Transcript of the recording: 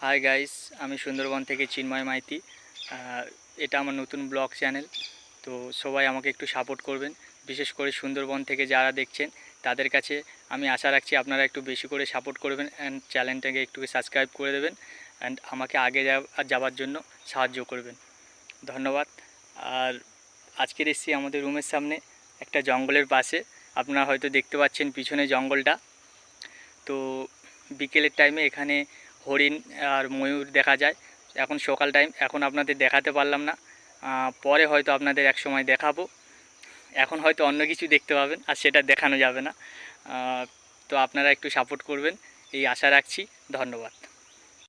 Hi guys, আমি সুন্দরবন থেকে চিন্ময় মাইতি। এটা আমার নতুন ব্লগ চ্যানেল। তো সবাই আমাকে একটু সাপোর্ট করবেন, বিশেষ করে সুন্দরবন থেকে যারা দেখছেন তাদের কাছে আমি আশা রাখছি আপনারা একটু বেশি করে সাপোর্ট করবেন অ্যান্ড চ্যানেলটাকে একটু সাবস্ক্রাইব করে দেবেন অ্যান্ড আমাকে আগে যাওয়ার জন্য সাহায্য করবেন। ধন্যবাদ। আর আজকের এসেছি আমাদের রুমের সামনে একটা জঙ্গলের পাশে। আপনারা হয়তো দেখতে পাচ্ছেন পিছনে জঙ্গলটা। তো বিকেলের টাইমে এখানে হরিণ আর ময়ূর দেখা যায়। এখন সকাল টাইম, এখন আপনাদের দেখাতে পারলাম না, পরে হয়তো আপনাদের এক সময় দেখাবো। এখন হয়তো অন্য কিছু দেখতে পাবেন আর সেটা দেখানো যাবে না। তো আপনারা একটু সাপোর্ট করবেন এই আশা রাখছি। ধন্যবাদ।